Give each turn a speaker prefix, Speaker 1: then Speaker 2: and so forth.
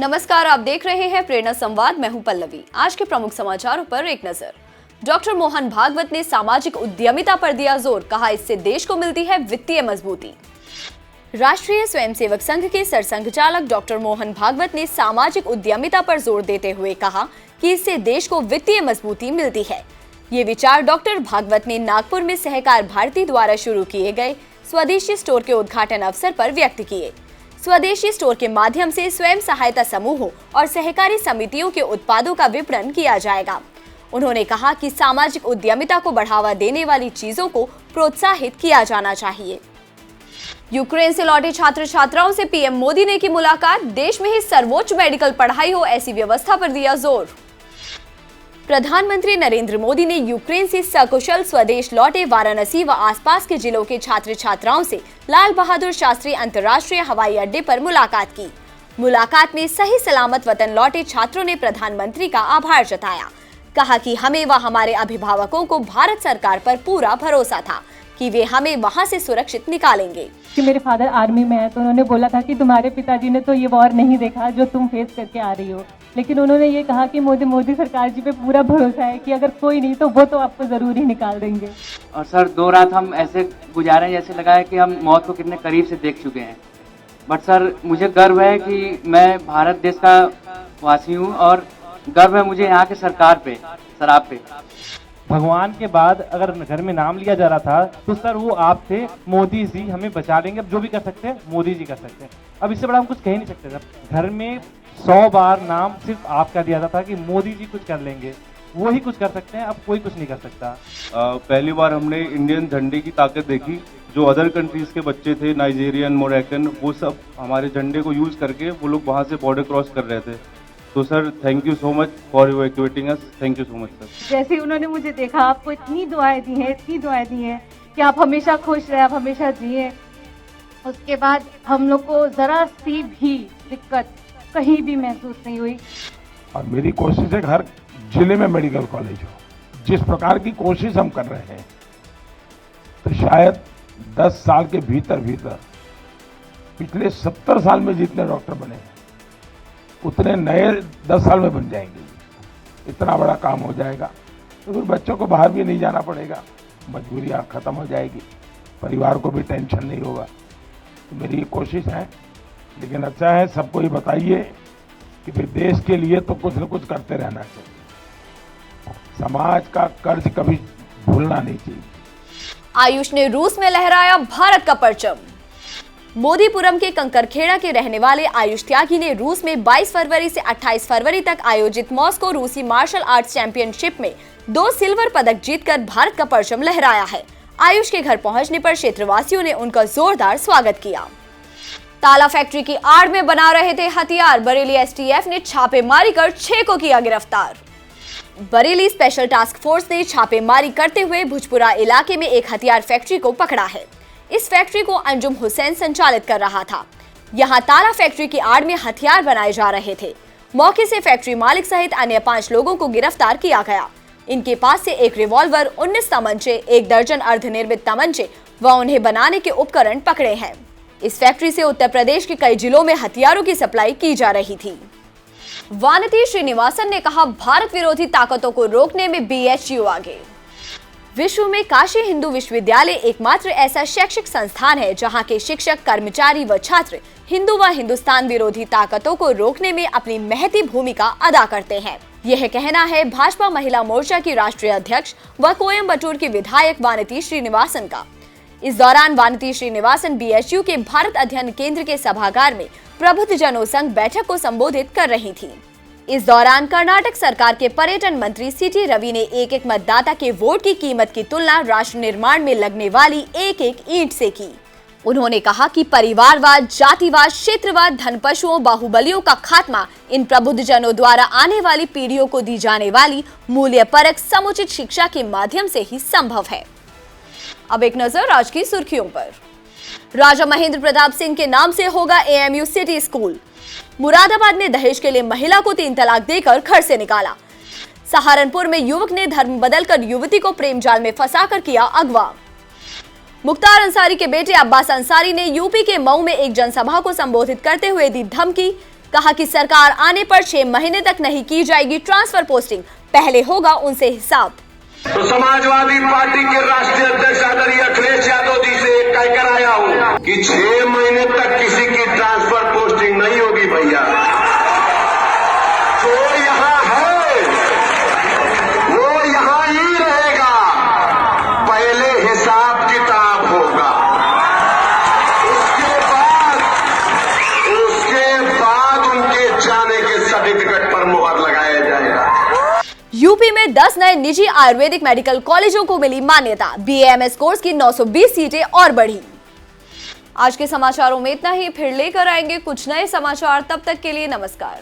Speaker 1: नमस्कार, आप देख रहे हैं प्रेरणा संवाद। मैं हूं पल्लवी। आज के प्रमुख समाचारों पर एक नजर। डॉक्टर मोहन भागवत ने सामाजिक उद्यमिता पर दिया जोर, कहा इससे देश को मिलती है वित्तीय मजबूती। राष्ट्रीय स्वयंसेवक संघ के सरसंघचालक डॉक्टर मोहन भागवत ने सामाजिक उद्यमिता पर जोर देते हुए कहा कि इससे देश को वित्तीय मजबूती मिलती है। ये विचार डॉक्टर भागवत ने नागपुर में सहकार भारती द्वारा शुरू किए गए स्वदेशी स्टोर के उद्घाटन अवसर पर व्यक्त किए। स्वदेशी स्टोर के माध्यम से स्वयं सहायता समूहों और सहकारी समितियों के उत्पादों का विपणन किया जाएगा। उन्होंने कहा कि सामाजिक उद्यमिता को बढ़ावा देने वाली चीजों को प्रोत्साहित किया जाना चाहिए। यूक्रेन से लौटे छात्र छात्राओं से पीएम मोदी ने की मुलाकात। देश में ही सर्वोच्च मेडिकल पढ़ाई हो, ऐसी व्यवस्था पर दिया जोर। प्रधानमंत्री नरेंद्र मोदी ने यूक्रेन से सकुशल स्वदेश लौटे वाराणसी व आसपास के जिलों के छात्र छात्राओं से लाल बहादुर शास्त्री अंतर्राष्ट्रीय हवाई अड्डे पर मुलाकात की। मुलाकात में सही सलामत वतन लौटे छात्रों ने प्रधानमंत्री का आभार जताया। कहा कि हमें व हमारे अभिभावकों को भारत सरकार पर पूरा भरोसा था कि वे हमें वहां से सुरक्षित निकालेंगे।
Speaker 2: कि मेरे फादर आर्मी में है, तो उन्होंने बोला था कि तुम्हारे पिताजी ने तो ये वॉर नहीं देखा जो तुम फेस करके आ रही हो, लेकिन उन्होंने ये कहा कि मोदी सरकार जी पे पूरा भरोसा है कि अगर कोई नहीं तो वो तो आपको जरूर ही निकाल देंगे।
Speaker 3: और सर 2 रात हम ऐसे गुजारे जैसे लगा है कि हम मौत को कितने करीब से देख चुके हैं। बट सर मुझे गर्व है कि मैं भारत देश का वासी हूँ और गर्व है मुझे यहाँ के सरकार पे, सर आप पे।
Speaker 4: भगवान के बाद अगर घर में नाम लिया जा रहा था तो सर वो आप थे। मोदी जी हमें बचा लेंगे। अब जो भी कर सकते हैं मोदी जी कर सकते हैं। अब इससे बड़ा हम कुछ कह ही नहीं सकते। सर घर में 100 बार नाम सिर्फ आपका दिया जाता था कि मोदी जी कुछ कर लेंगे, वो ही कुछ कर सकते हैं, अब कोई कुछ नहीं कर सकता।
Speaker 5: पहली बार हमने इंडियन झंडे की ताकत देखी। जो अदर कंट्रीज के बच्चे थे, नाइजीरियन, मोरक्कन, वो सब हमारे झंडे को यूज करके वो लोग वहाँ से बॉर्डर क्रॉस कर रहे थे। तो sir thank you so much for evacuating us. Thank you so much sir.
Speaker 2: जैसे उन्होंने मुझे देखा, आपको इतनी दुआएं दी हैं कि आप हमेशा खुश रहे, आप हमेशा जिए। उसके बाद हम लोग को जरा सी भी दिक्कत कहीं भी महसूस नहीं हुई।
Speaker 6: और मेरी कोशिश है हर जिले में मेडिकल कॉलेज हो। जिस प्रकार की कोशिश हम कर रहे हैं तो शायद 10 साल के भीतर पिछले 70 साल में जितने डॉक्टर बने हैं उतने नए 10 साल में बन जाएंगे। इतना बड़ा काम हो जाएगा तो फिर बच्चों को बाहर भी नहीं जाना पड़ेगा, मजबूरियाँ खत्म हो जाएगी, परिवार को भी टेंशन नहीं होगा। तो मेरी ये कोशिश है। लेकिन अच्छा है सबको ये बताइए कि फिर देश के लिए तो कुछ न कुछ करते रहना चाहिए। समाज का कर्ज कभी भूलना नहीं चाहिए।
Speaker 1: आयुष ने रूस में लहराया भारत का परचम। मोदीपुरम के कंकरखेड़ा के रहने वाले आयुष त्यागी ने रूस में 22 फरवरी से 28 फरवरी तक आयोजित मॉस्को रूसी मार्शल आर्ट्स चैंपियनशिप में 2 सिल्वर पदक जीतकर भारत का परचम लहराया है। आयुष के घर पहुंचने पर क्षेत्रवासियों ने उनका जोरदार स्वागत किया। ताला फैक्ट्री की आड़ में बना रहे थे हथियार। बरेली एसटीएफ ने छापेमारी कर 6 को किया गिरफ्तार। बरेली स्पेशल टास्क फोर्स ने छापेमारी करते हुए भुजपुरा इलाके में एक हथियार फैक्ट्री को पकड़ा है। इस फैक्ट्री को अंजुम हुसैन संचालित कर रहा था। यहां ताला फैक्ट्री की आड़ में हथियार बनाए जा रहे थे। मौके से फैक्ट्री मालिक सहित अन्य 5 लोगों को गिरफ्तार किया गया। इनके पास से एक रिवॉल्वर, 19 तमंचे, 1 दर्जन अर्धनिर्मित तमंचे व उन्हें बनाने के उपकरण पकड़े हैं। इस फैक्ट्री से उत्तर प्रदेश के कई जिलों में हथियारों की सप्लाई की जा रही थी। वानती श्रीनिवासन ने कहा, भारत विरोधी ताकतों को रोकने में बीएचयू आगे। विश्व में काशी हिंदू विश्वविद्यालय एकमात्र ऐसा शैक्षिक संस्थान है जहां के शिक्षक, कर्मचारी व छात्र हिंदू व हिंदुस्तान विरोधी ताकतों को रोकने में अपनी महती भूमिका अदा करते हैं। यह कहना है भाजपा महिला मोर्चा की राष्ट्रीय अध्यक्ष व कोयम्बटूर की विधायक वानती श्रीनिवासन का। इस दौरान वानती श्रीनिवासन बीएचयू के भारत अध्ययन केंद्र के सभागार में प्रबुद्ध जनों संघ बैठक को संबोधित कर रही थी। इस दौरान कर्नाटक सरकार के पर्यटन मंत्री सीटी रवि ने एक मतदाता के वोट की कीमत की तुलना राष्ट्र निर्माण में लगने वाली एक ईंट से की। उन्होंने कहा कि परिवारवाद, जातिवाद, क्षेत्रवाद, धनपशुओं, बाहुबलियों का खात्मा इन प्रबुद्ध जनों द्वारा आने वाली पीढ़ियों को दी जाने वाली मूल्यपरक समुचित शिक्षा के माध्यम से ही संभव है। अब एक नजर आज की सुर्खियों पर। राजा महेंद्र प्रताप सिंह के नाम से होगा एएमयू सिटी स्कूल। मुरादाबाद में दहेज के लिए महिला को 3 तलाक देकर घर से निकाला। सहारनपुर में युवक ने धर्म बदलकर युवती को प्रेम जाल में फंसाकर किया अगवा। मुख्तार अंसारी के बेटे अब्बास अंसारी ने यूपी के मऊ में एक जनसभा को संबोधित करते हुए दी धमकी। कहा कि सरकार आने पर 6 महीने तक नहीं की जाएगी ट्रांसफर पोस्टिंग, पहले होगा उनसे हिसाब।
Speaker 7: तो समाजवादी पार्टी के राष्ट्रीय अध्यक्ष आदरणीय अखिलेश यादव जी से कहकर आया हूं कि 6 महीने तक किसी की ट्रांसफर पोस्टिंग नहीं होगी भैया। जो यहाँ है वो यहाँ ही रहेगा, पहले हिसाब किताब होगा, उसके बाद उनके जाने के सर्टिफिकेट पर मुहर लगाया जाएगा।
Speaker 1: यूपी में 10 नए निजी आयुर्वेदिक मेडिकल कॉलेजों को मिली मान्यता, BAMS कोर्स की 920 सीटें और बढ़ी। आज के समाचारों में इतना ही, फिर लेकर आएंगे कुछ नए समाचार, तब तक के लिए नमस्कार।